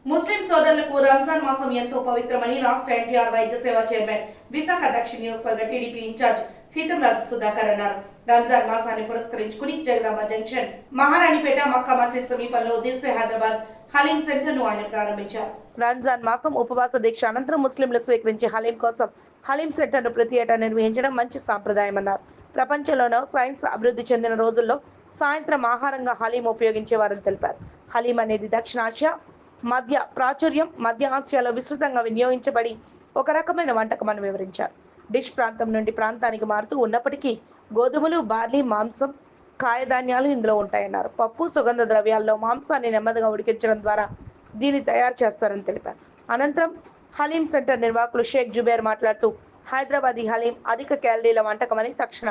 ముస్లిం సోదరులకు రంజాన్ మాసం ఎంతో పవిత్రమని రాష్ట్ర ఎన్టీఆర్ వైద్య సేవ చైర్మన్ విశాఖ దక్షిణ నియోజకవర్గ టీడీపీ ఇన్ఛార్జ్ సీతంరాజు సుధాకర్ అన్నారు. రంజాన్ మాసాన్ని పురస్కరించుకుని జగదాంబ జంక్షన్, మహారాణిపేట, మక్కా మసీద్ సమీపంలో దిల్సే హైదరాబాద్ హలీం సెంటర్ ను ఆయన ప్రారంభించారు. రంజాన్ మాసం ఉపవాస దీక్ష అనంతరం ముస్లింలు స్వీకరించే హలీం కోసం హలీం సెంటర్ ను ప్రతి ఏటా నిర్వహించడం మంచి సాంప్రదాయమన్నారు. ప్రపంచంలోనూ సైన్స్ అభివృద్ధి చెందిన రోజుల్లో సాయంత్రం ఆహారంగా హలీం ఉపయోగించేవారని తెలిపారు. హలీం అనేది దక్షిణాసియా, మధ్య ప్రాచుర్యం, మధ్య ఆసియాలో విస్తృతంగా వినియోగించబడి ఒక రకమైన వంటకం అని వివరించారు. డిష్ ప్రాంతం నుండి ప్రాంతానికి మారుతూ ఉన్నప్పటికీ గోధుమలు, బార్లీ, మాంసం, కాయధాన్యాలు ఇందులో ఉంటాయన్నారు. పప్పు, సుగంధ ద్రవ్యాల్లో మాంసాన్ని నెమ్మదిగా ఉడికించడం ద్వారా దీన్ని తయారు చేస్తారని తెలిపారు. అనంతరం హలీం సెంటర్ నిర్వాహకులు షేక్ జుబేర్ మాట్లాడుతూ హైదరాబాదీ హలీం అధిక క్యాలరీల వంటకమని, తక్షణ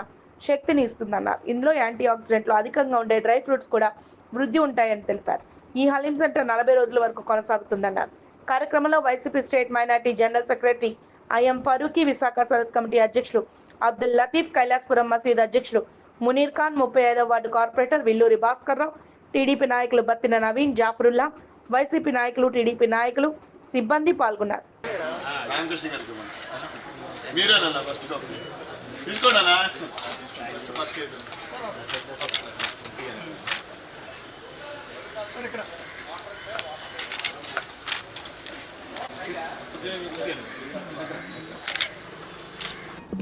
శక్తిని ఇస్తుందన్నారు. ఇందులో యాంటీ ఆక్సిడెంట్లు అధికంగా ఉండే డ్రై ఫ్రూట్స్ కూడా వృద్ధి ఉంటాయని తెలిపారు. ఈ హలీం సెంటర్ 40 రోజుల వరకు కొనసాగుతుందన్నారు. కార్యక్రమంలో YCP state minority general secretary IM Farooqui, Visakha సరత్ కమిటీ అధ్యక్షులు అబ్దుల్ లతీఫ్, కైలాసపురం మసీద్ అధ్యక్షులు మునీర్ ఖాన్, 35వ వార్డు కార్పొరేటర్ విల్లూరి భాస్కర్రావు, టీడీపీ నాయకులు బత్తిన నవీన్, జాఫరుల్లా, వైసీపీ నాయకులు, టీడీపీ నాయకులు, సిబ్బంది పాల్గొన్నారు.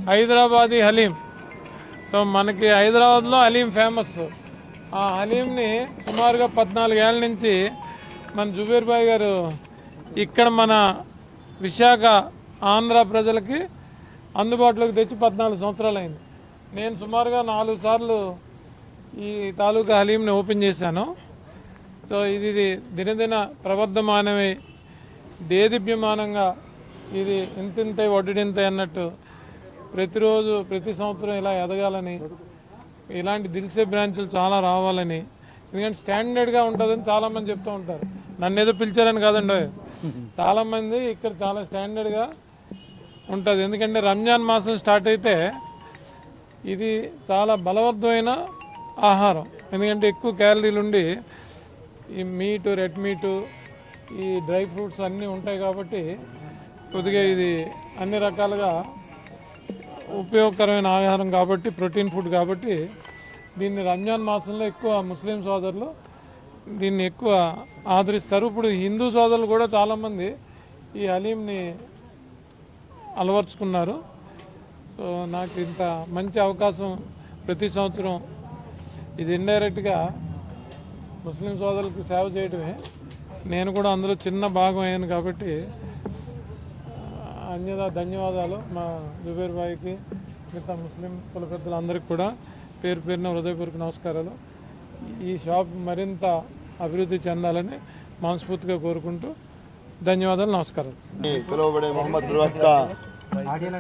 హైదరాబాదీ హలీం. సో మనకి హైదరాబాద్లో హలీం ఫేమస్. ఆ హలీంని సుమారుగా 14 ఏళ్ళ నుంచి మన జుబేర్ భాయ్ గారు ఇక్కడ మన విశాఖ ఆంధ్ర ప్రజలకి అందుబాటులోకి తెచ్చి 14 సంవత్సరాలు అయింది. నేను సుమారుగా 4 సార్లు ఈ తాలూకా హలీంని ఓపెన్ చేశాను. సో ఇది దినదిన ప్రవర్ధమానమై దేదీప్యమానంగా ఇది ఇంతింతై వడ్డింతై అన్నట్టు ప్రతిరోజు ప్రతి సంవత్సరం ఇలా ఎదగాలని, ఇలాంటి దిల్సే బ్రాంచ్లు చాలా రావాలని, ఎందుకంటే స్టాండర్డ్గా ఉంటుందని చాలామంది చెప్తూ ఉంటారు. నన్ను ఏదో పిలిచారని కాదండి, చాలామంది ఇక్కడ చాలా స్టాండర్డ్గా ఉంటుంది. ఎందుకంటే రంజాన్ మాసం స్టార్ట్ అయితే ఇది చాలా బలవర్ధమైన ఆహారం. ఎందుకంటే ఎక్కువ క్యాలరీలు ఉండి ఈ మీటు, రెడ్ మీటు, ఈ డ్రై ఫ్రూట్స్ అన్నీ ఉంటాయి కాబట్టి కొద్దిగా ఇది అన్ని రకాలుగా ఉపయోగకరమైన ఆహారం కాబట్టి, ప్రోటీన్ ఫుడ్ కాబట్టి దీన్ని రంజాన్ మాసంలో ఎక్కువ ముస్లిం సోదరులు దీన్ని ఎక్కువ ఆదరిస్తారు. ఇప్పుడు హిందూ సోదరులు కూడా చాలామంది ఈ హలీంని అలవర్చుకున్నారు. సో నాకు ఇంత మంచి అవకాశం ప్రతి సంవత్సరం ఇది ఇండైరెక్ట్గా ముస్లిం సోదరులకు సేవ చేయడమే. నేను కూడా అందులో చిన్న భాగం అయ్యాను కాబట్టి ధన్యవాదాలు మా జుబేర్ భాయ్కి, మిగతా ముస్లిం కుల పెద్దలందరికీ కూడా పేరు పేరున హృదయపూర్వక నమస్కారాలు. ఈ షాప్ మరింత అభివృద్ధి చెందాలని మనస్ఫూర్తిగా కోరుకుంటూ ధన్యవాదాలు, నమస్కారం. పిలువబడే మొహమ్మద్ ప్రవక్త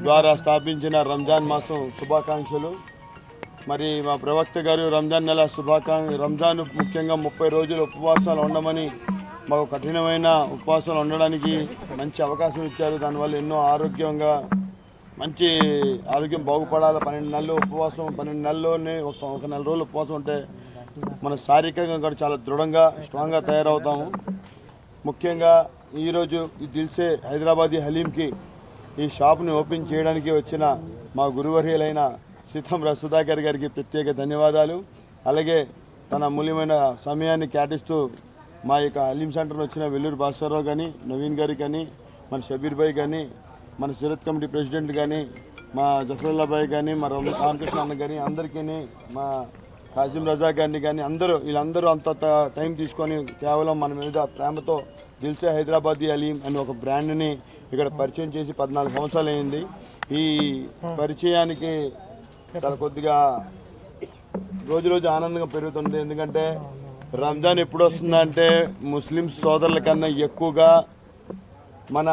ద్వారా స్థాపించిన రంజాన్ మాసం శుభాకాంక్షలు. మరి మా ప్రవక్త గారు రంజాన్ నెల రంజాన్ ముఖ్యంగా 30 రోజులు ఉపవాసాలు ఉండమని, మాకు కఠినమైన ఉపవాసాలు ఉండడానికి మంచి అవకాశం ఇచ్చారు. దానివల్ల ఎన్నో ఆరోగ్యంగా మంచి ఆరోగ్యం బాగుపడాలి. 12 నెలలు ఉపవాసం, 12 నెలల్లోనే ఒక నెల రోజులు ఉపవాసం ఉంటే మన శారీరకంగా కూడా చాలా దృఢంగా, స్ట్రాంగ్గా తయారవుతాము. ముఖ్యంగా ఈరోజు ఈ దిల్సే హైదరాబాదీ హలీంకి ఈ షాప్ని ఓపెన్ చేయడానికి వచ్చిన మా గురువర్యులైన సీతంరాజు సుధాకర్ గారికి ప్రత్యేక ధన్యవాదాలు. అలాగే తన అమూల్యమైన సమయాన్ని కేటాయిస్తూ మా యొక్క హలీం సెంటర్ని వచ్చిన వెల్లూరు భాస్కర్రావు కానీ, నవీన్ గారికి కానీ, మన షబీర్ భాయ్ కానీ, మన సూరత్ కమిటీ ప్రెసిడెంట్ కానీ, మా జఫరుల్లా భాయ్ కానీ, మా రామకృష్ణ అన్న కానీ, అందరికీ, మా కాసిం రజా గారిని కానీ, వీళ్ళందరూ అంత టైం తీసుకొని కేవలం మన మీద ప్రేమతో దిల్సే హైదరాబాదీ హలీం అని ఒక బ్రాండ్ని ఇక్కడ పరిచయం చేసి 14 సంవత్సరాలు అయింది. ఈ పరిచయానికి చాలా కొద్దిగా రోజు రోజు ఆనందంగా పెరుగుతుంది. ఎందుకంటే రంజాన్ ఎప్పుడు వస్తుందంటే ముస్లిం సోదరుల కన్నా ఎక్కువగా మన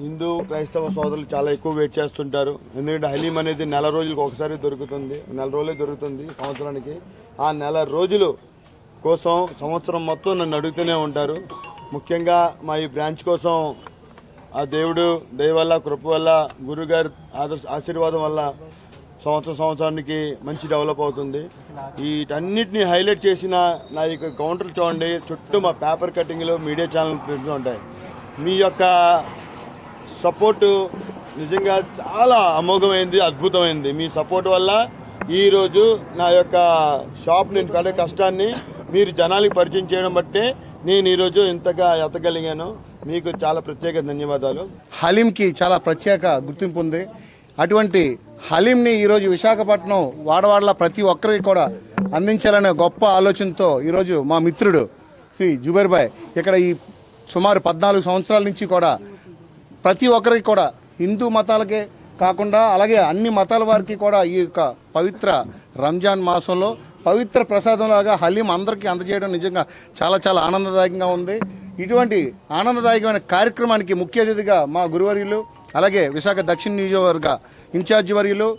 హిందూ క్రైస్తవ సోదరులు చాలా ఎక్కువ వెయిట్ చేస్తుంటారు. ఎందుకంటే హలీం అనేది నెల రోజులకు ఒకసారి దొరుకుతుంది, నెల రోజులే దొరుకుతుంది సంవత్సరానికి. ఆ నెల రోజులు కోసం సంవత్సరం మొత్తం నన్ను అడుగుతూనే ఉంటారు. ముఖ్యంగా మా ఈ బ్రాంచ్ కోసం ఆ దేవుడు దయ వల్ల, కృప వల్ల, గురుగారి ఆశీర్వాదం వల్ల సంవత్సరానికి మంచి డెవలప్ అవుతుంది. వీటన్నిటిని హైలైట్ చేసిన నా యొక్క కౌంటర్లు చూడండి, చుట్టూ మా పేపర్ కటింగ్లు, మీడియా ఛానల్ ప్రింట్స్ ఉంటాయి. మీ యొక్క సపోర్టు నిజంగా చాలా అమోఘమైంది, అద్భుతమైంది. మీ సపోర్ట్ వల్ల ఈరోజు నా యొక్క షాప్ నేను పడే కష్టాన్ని మీరు జనానికి పరిచయం చేయడం బట్టే నేను ఈరోజు ఇంతగా ఎత్తగలిగాను. మీకు చాలా ప్రత్యేక ధన్యవాదాలు. హలీంకి చాలా ప్రత్యేక గుర్తింపు ఉంది. అటువంటి హలీంని ఈరోజు విశాఖపట్నం వాడవాడల ప్రతి ఒక్కరికి కూడా అందించాలనే గొప్ప ఆలోచనతో ఈరోజు మా మిత్రుడు శ్రీ జుబేర్ భాయ్ ఇక్కడ ఈ సుమారు 14 సంవత్సరాల నుంచి కూడా ప్రతి ఒక్కరికి కూడా హిందూ మతాలకే కాకుండా అలాగే అన్ని మతాల వారికి కూడా ఈ యొక్క పవిత్ర రంజాన్ మాసంలో పవిత్ర ప్రసాదంలాగా హలీం అందరికీ అందజేయడం నిజంగా చాలా చాలా ఆనందదాయకంగా ఉంది. ఇటువంటి ఆనందదాయకమైన కార్యక్రమానికి ముఖ్య అతిథిగా మా గురువర్యులు అలాగే విశాఖ దక్షిణ నియోజకవర్గ ఇన్ఛార్జి వర్యులు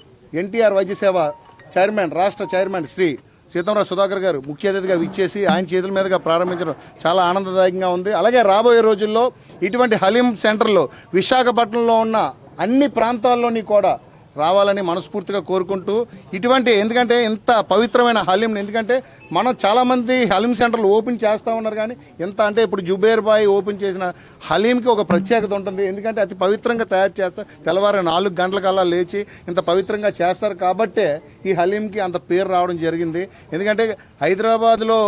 ఎన్టీఆర్ వైద్య సేవ చైర్మన్ రాష్ట్ర చైర్మన్ శ్రీ సీతంరాజు సుధాకర్ గారు ముఖ్య అతిథిగా విచ్చేసి ఆయన చేతుల మీదుగా ప్రారంభించడం చాలా ఆనందదాయకంగా ఉంది. అలాగే రాబోయే రోజుల్లో ఇటువంటి హలీం సెంటర్లు విశాఖపట్నంలో ఉన్న అన్ని ప్రాంతాల్లోని కూడా రావాలని మనస్ఫూర్తిగా కోరుకుంటూ ఇటువంటి ఎందుకంటే ఇంత పవిత్రమైన హలీంని ఎందుకంటే మనం చాలామంది హలీం సెంటర్లు ఓపెన్ చేస్తూ ఉన్నారు కానీ ఎంత అంటే ఇప్పుడు జుబేర్ బాయ్ ఓపెన్ చేసిన హలీంకి ఒక ప్రత్యేకత ఉంటుంది. ఎందుకంటే అతి పవిత్రంగా తయారు చేస్తారు, తెల్లవారు 4 గంటలకల్లా లేచి ఇంత పవిత్రంగా చేస్తారు కాబట్టే ఈ హలీంకి అంత పేరు రావడం జరిగింది. ఎందుకంటే హైదరాబాద్లో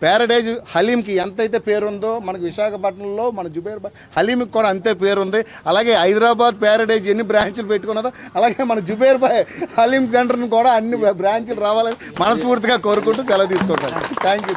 ప్యారడైజ్ హలీంకి ఎంతైతే పేరుందో మనకు విశాఖపట్నంలో మన జుబేర్ బాయ్ హలీంకి కూడా అంతే పేరుంది. అలాగే హైదరాబాద్ ప్యారడైజ్ ఎన్ని బ్రాంచ్లు పెట్టుకున్నదో అలాగే మన జుబేర్ బాయ్ హలీం సెంటర్ని కూడా అన్ని బ్రాంచ్లు రావాలని మనస్ఫూర్తిగా కోరుకుంటూ సెలవు తీసుకుంటాను. Thank you.